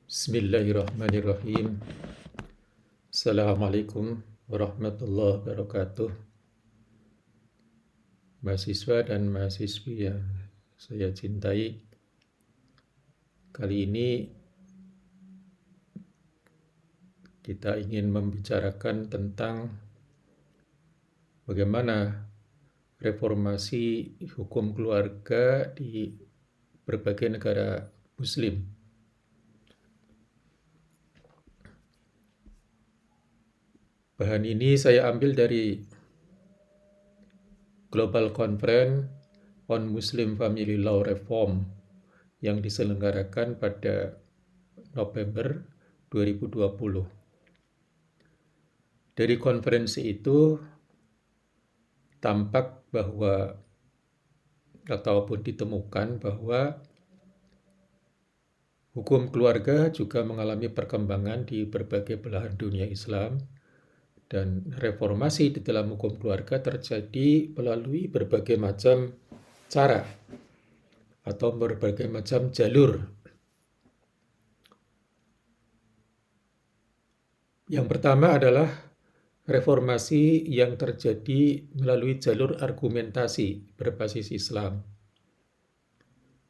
Bismillahirrahmanirrahim. Assalamualaikum warahmatullahi wabarakatuh. Mahasiswa dan mahasiswi yang saya cintai, kali ini kita ingin membicarakan tentang bagaimana reformasi hukum keluarga di berbagai negara Muslim. Bahan ini saya ambil dari Global Conference on Muslim Family Law Reform yang diselenggarakan pada November 2020. Dari konferensi itu tampak bahwa ataupun ditemukan bahwa hukum keluarga juga mengalami perkembangan di berbagai belahan dunia Islam, dan reformasi di dalam hukum keluarga terjadi melalui berbagai macam cara atau berbagai macam jalur. Yang pertama adalah reformasi yang terjadi melalui jalur argumentasi berbasis Islam.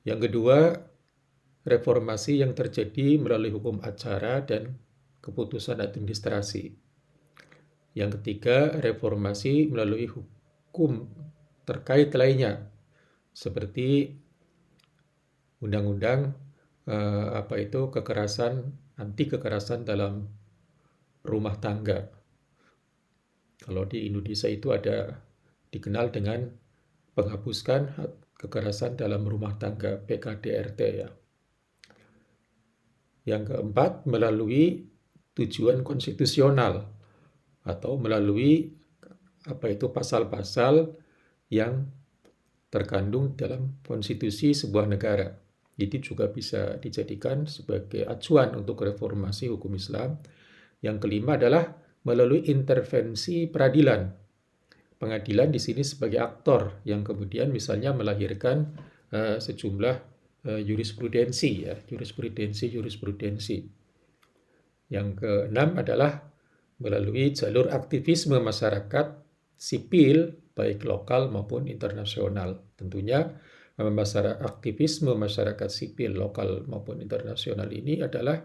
Yang kedua, reformasi yang terjadi melalui hukum acara dan keputusan administrasi. Yang ketiga, reformasi melalui hukum terkait lainnya, seperti undang-undang anti kekerasan dalam rumah tangga. Kalau di Indonesia itu dikenal dengan penghapuskan kekerasan dalam rumah tangga, PKDRT ya. Yang keempat, melalui tujuan konstitusional atau melalui pasal-pasal yang terkandung dalam konstitusi sebuah negara. Itu juga bisa dijadikan sebagai acuan untuk reformasi hukum Islam. Yang kelima adalah melalui intervensi peradilan. Pengadilan di sini sebagai aktor yang kemudian misalnya melahirkan sejumlah jurisprudensi. Yang keenam adalah melalui jalur aktivisme masyarakat sipil, baik lokal maupun internasional. Tentunya aktivisme masyarakat sipil lokal maupun internasional ini adalah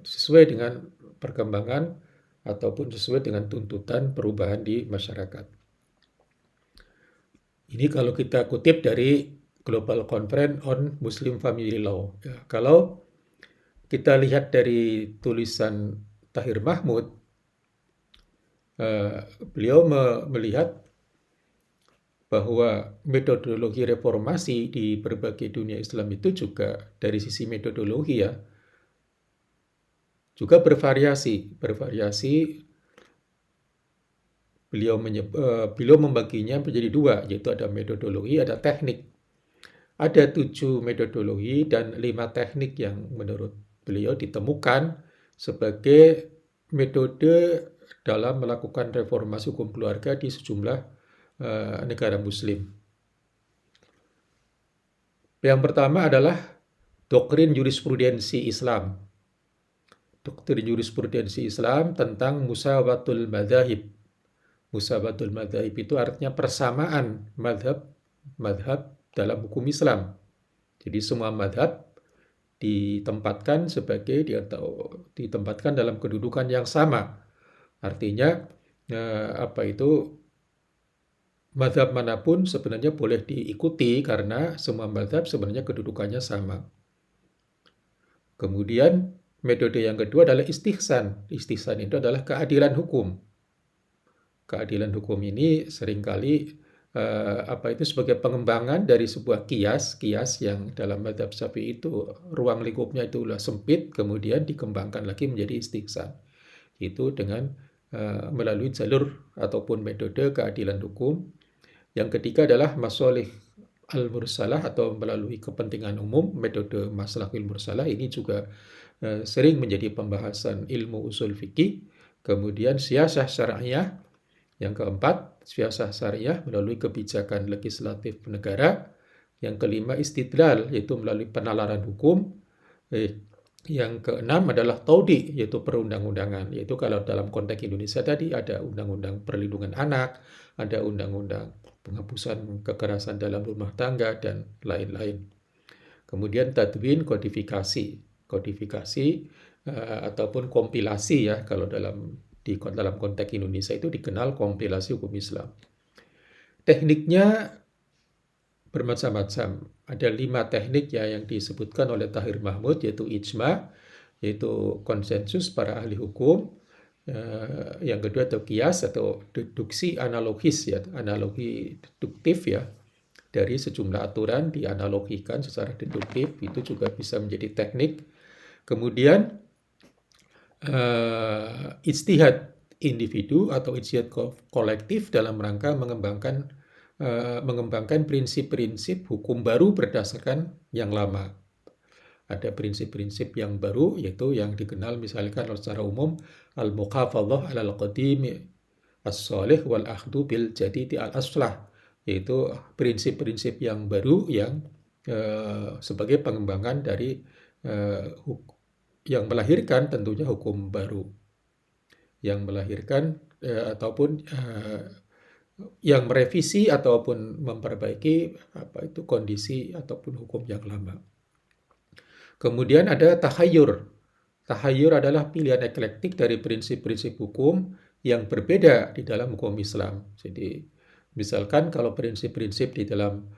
sesuai dengan perkembangan ataupun sesuai dengan tuntutan perubahan di masyarakat. Ini kalau kita kutip dari Global Conference on Muslim Family Law. Ya, kalau kita lihat dari tulisan Tahir Mahmud, beliau melihat bahwa metodologi reformasi di berbagai dunia Islam itu juga dari sisi metodologi ya, juga bervariasi. Beliau membaginya menjadi dua, yaitu ada metodologi, ada teknik. Ada 7 metodologi dan 5 teknik yang menurut beliau ditemukan sebagai metode dalam melakukan reformasi hukum keluarga di sejumlah negara Muslim. Yang pertama adalah doktrin jurisprudensi Islam. Doktrin jurisprudensi Islam tentang musawatul madzhab. Musawatul madzhab itu artinya persamaan madhab dalam hukum Islam. Jadi semua madhab ditempatkan dalam kedudukan yang sama. Artinya madhab manapun sebenarnya boleh diikuti karena semua madhab sebenarnya kedudukannya sama. Kemudian metode yang kedua adalah istihsan. Istihsan itu adalah keadilan hukum. Keadilan hukum ini seringkali sebagai pengembangan dari sebuah kias yang dalam mazhab Syafi'i itu ruang lingkupnya itu sempit, kemudian dikembangkan lagi menjadi istihsan. Itu dengan melalui jalur ataupun metode keadilan hukum. Yang ketiga adalah masalih al-mursalah atau melalui kepentingan umum, metode maslahil mursalah ini juga sering menjadi pembahasan ilmu usul fikih. Kemudian siyasah syariah. Yang keempat, siyasah syariah melalui kebijakan legislatif negara. Yang kelima, istidlal, yaitu melalui penalaran hukum. Yang keenam adalah taudi, yaitu perundang-undangan. Yaitu kalau dalam konteks Indonesia tadi ada Undang-Undang Perlindungan Anak, ada Undang-Undang Penghapusan Kekerasan dalam Rumah Tangga, dan lain-lain. Kemudian tadwin, kodifikasi. Kodifikasi ataupun kompilasi ya, kalau dalam konteks Indonesia itu dikenal kompilasi hukum Islam. Tekniknya bermacam-macam. Ada 5 teknik ya yang disebutkan oleh Tahir Mahmud, yaitu ijma, yaitu konsensus para ahli hukum. Yang kedua itu kias atau deduksi analogis ya, analogi deduktif ya. Dari sejumlah aturan dianalogikan secara deduktif, itu juga bisa menjadi teknik. Kemudian ijtihad individu atau ijtihad kolektif dalam rangka mengembangkan prinsip-prinsip hukum baru berdasarkan yang lama. Ada prinsip-prinsip yang baru, yaitu yang dikenal misalkan secara umum al-muhafadzah alal qadimi as-salih wal akhdu bil jadidi al-aslah, yaitu prinsip-prinsip yang baru yang sebagai pengembangan dari yang melahirkan tentunya hukum baru, yang melahirkan ataupun yang merevisi ataupun memperbaiki kondisi ataupun hukum yang lama. Kemudian ada tahayyur. Tahayyur adalah pilihan eklektik dari prinsip-prinsip hukum yang berbeda di dalam hukum Islam. Jadi misalkan kalau prinsip-prinsip di dalam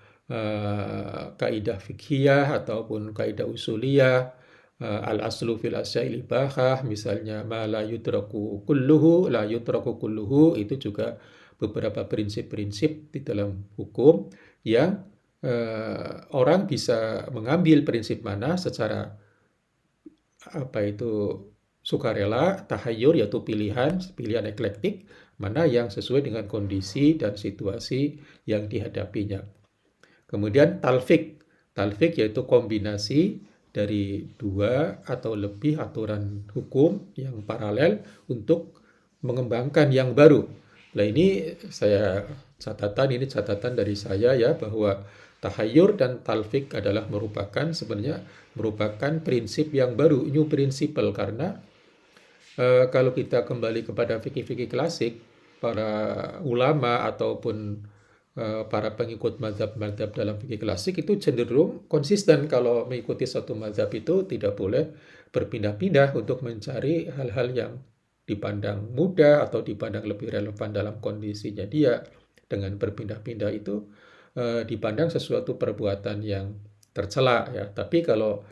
kaidah fikhiyah ataupun kaidah usuliyah, al-aslu fil asya'il ibahah, misalnya ma la yudraku kulluhu, la yudraku kulluhu, itu juga beberapa prinsip-prinsip di dalam hukum yang orang bisa mengambil prinsip mana secara sukarela, tahayyur yaitu pilihan eklektik, mana yang sesuai dengan kondisi dan situasi yang dihadapinya. Kemudian talfik yaitu kombinasi dari 2 atau lebih aturan hukum yang paralel untuk mengembangkan yang baru. Nah ini catatan dari saya ya, bahwa tahayyur dan talfik sebenarnya merupakan prinsip yang baru, new principle, karena kalau kita kembali kepada fikih-fikih klasik, para ulama ataupun para pengikut mazhab-mazhab dalam fikih klasik itu cenderung konsisten. Kalau mengikuti satu mazhab itu tidak boleh berpindah-pindah untuk mencari hal-hal yang dipandang mudah atau dipandang lebih relevan dalam kondisinya dia. Dengan berpindah-pindah itu dipandang sesuatu perbuatan yang tercela ya. Tapi kalau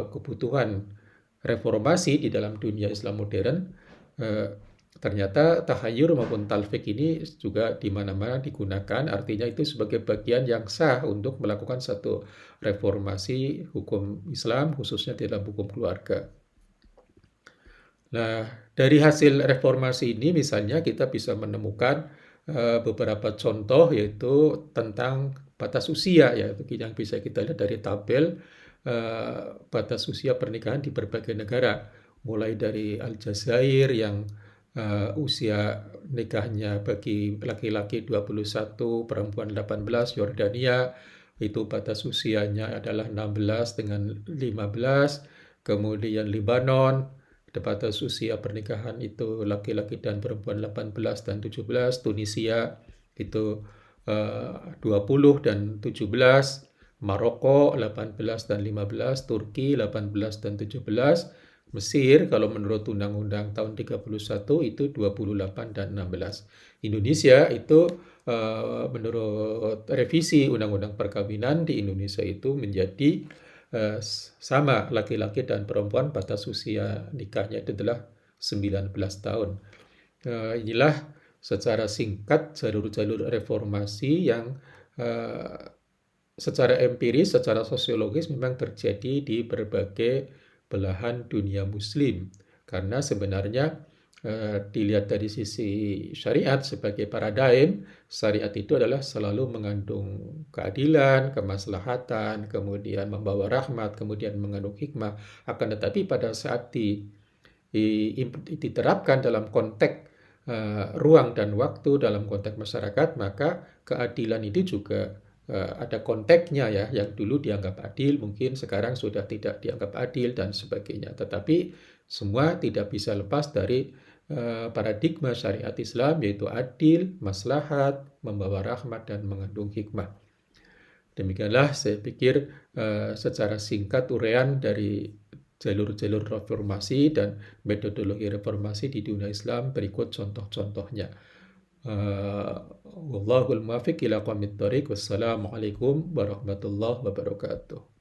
kebutuhan reformasi di dalam dunia Islam modern, ternyata tahayyur maupun talfik ini juga di mana-mana digunakan, artinya itu sebagai bagian yang sah untuk melakukan satu reformasi hukum Islam, khususnya dalam hukum keluarga. Nah, dari hasil reformasi ini misalnya kita bisa menemukan beberapa contoh, yaitu tentang batas usia ya, yang bisa kita lihat dari tabel batas usia pernikahan di berbagai negara, mulai dari Aljazair yang usia nikahnya bagi laki-laki 21, perempuan 18, Yordania itu batas usianya adalah 16 dengan 15, kemudian Libanon batas usia pernikahan itu laki-laki dan perempuan 18 dan 17, Tunisia itu 20 dan 17, Maroko 18 dan 15, Turki 18 dan 17, Mesir kalau menurut Undang-Undang tahun 31 itu 28 dan 16. Indonesia itu menurut revisi Undang-Undang Perkawinan di Indonesia itu menjadi sama, laki-laki dan perempuan batas usia nikahnya itu adalah 19 tahun. Inilah secara singkat jalur-jalur reformasi yang secara empiris, secara sosiologis memang terjadi di berbagai belahan dunia muslim. Karena sebenarnya dilihat dari sisi syariat sebagai paradigm, syariat itu adalah selalu mengandung keadilan, kemaslahatan, kemudian membawa rahmat, kemudian mengandung hikmah. Akan tetapi pada saat diterapkan dalam konteks ruang dan waktu, dalam konteks masyarakat, maka keadilan itu juga ada konteksnya ya, yang dulu dianggap adil mungkin sekarang sudah tidak dianggap adil dan sebagainya. Tetapi semua tidak bisa lepas dari paradigma syariat Islam, yaitu adil, maslahat, membawa rahmat dan mengandung hikmah. Demikianlah saya pikir secara singkat uraian dari jalur-jalur reformasi dan metodologi reformasi di dunia Islam, berikut contoh-contohnya. Wallahul muwaffiq ila aqwamit thoriq. Wassalamualaikum warahmatullahi wabarakatuh.